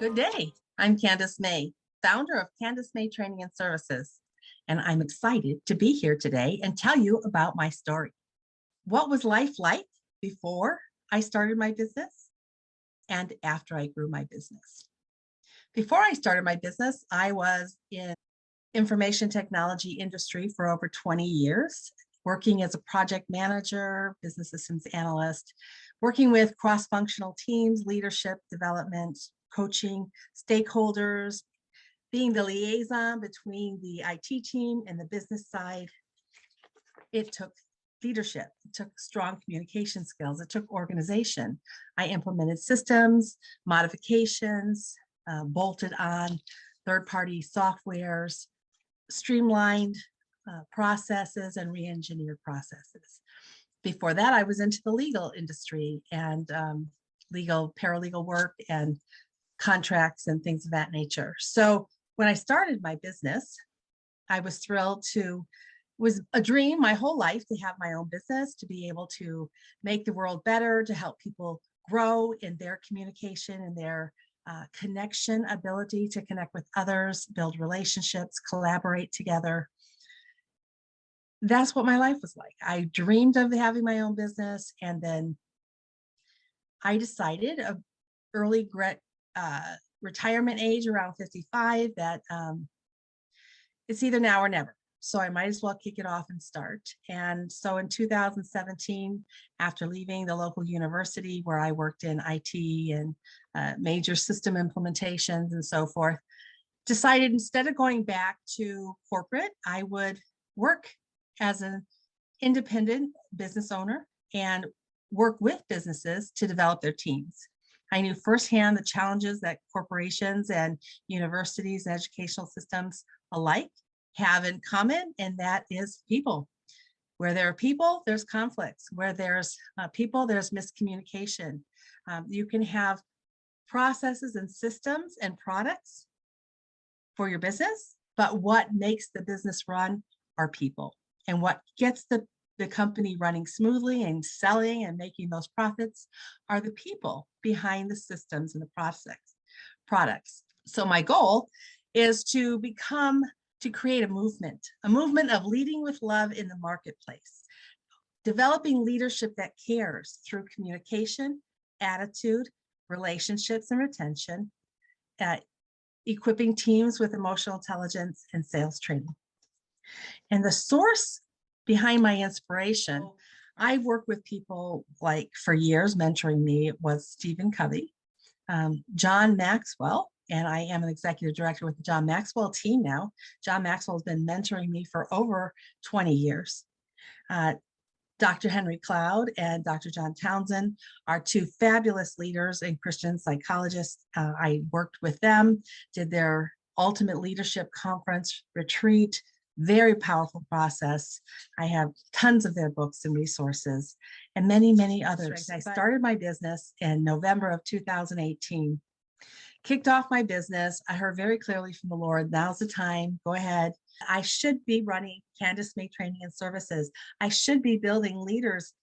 Good day. I'm Candace Mae, founder of Candace Mae Training and Services, and I'm excited to be here today and tell you about my story. What was life like before I started my business and after I grew my business? Before I started my business, I was in information technology industry for over 20 years, working as a project manager, business systems analyst, working with cross-functional teams, leadership, development, coaching, stakeholders, being the liaison between the IT team and the business side. It took leadership, it took strong communication skills, it took organization. I implemented systems, modifications, bolted on third-party softwares, streamlined processes and re-engineered processes. Before that, I was into the legal industry and legal, paralegal work and contracts and things of that nature. So when I started my business, I was thrilled to, it was a dream my whole life to have my own business, to be able to make the world better, to help people grow in their communication and their connection ability to connect with others, build relationships, collaborate together. That's what my life was like. I dreamed of having my own business, and then I decided early retirement age around 55 that it's either now or never. So I might as well kick it off and start. And so in 2017, after leaving the local university where I worked in IT and major system implementations and so forth, decided instead of going back to corporate, I would work as an independent business owner and work with businesses to develop their teams. I knew firsthand the challenges that corporations and universities and educational systems alike have in common, and that is people. Where there are people, there's conflicts. Where there's people, there's miscommunication. You can have processes and systems and products for your business, but what makes the business run are people. And what gets the company running smoothly and selling and making those profits are the people behind the systems and the products. So my goal is to create a movement of leading with love in the marketplace, developing leadership that cares through communication, attitude, relationships and retention, equipping teams with emotional intelligence and sales training. And the source behind my inspiration, I worked with people like for years, mentoring me was Stephen Covey, John Maxwell, and I am an executive director with the John Maxwell team now. John Maxwell has been mentoring me for over 20 years. Dr. Henry Cloud and Dr. John Townsend are two fabulous leaders and Christian psychologists. I worked with them, did their ultimate leadership conference retreat, very powerful process. I have tons of their books and resources and many, many others. I started my business in November of 2018. Kicked off my business. I heard very clearly from the Lord, now's the time, go ahead. I should be running Candace Mae Training and Services. I should be building leaders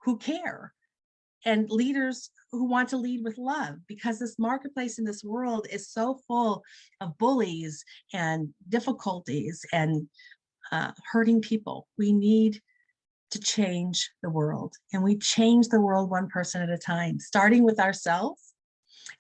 who care and leaders who want to lead with love, because this marketplace in this world is so full of bullies and difficulties and hurting people. We need to change the world, and we change the world one person at a time, starting with ourselves.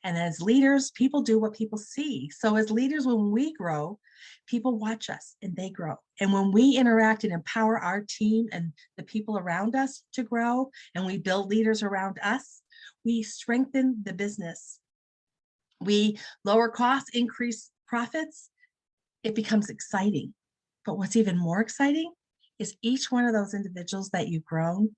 And as leaders, people do what people see. So as leaders, when we grow, people watch us and they grow. And when we interact and empower our team and the people around us to grow, and we build leaders around us, we strengthen the business. We lower costs, increase profits. It becomes exciting. But what's even more exciting is each one of those individuals that you've grown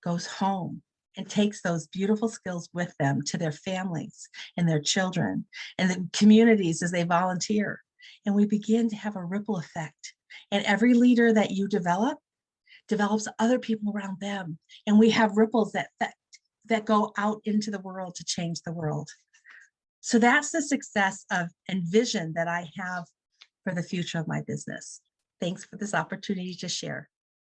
goes home and takes those beautiful skills with them to their families and their children and the communities as they volunteer. And we begin to have a ripple effect. And every leader that you develops other people around them. And we have ripples that go out into the world to change the world. So that's the success of and vision that I have for the future of my business. Thanks for this opportunity to share.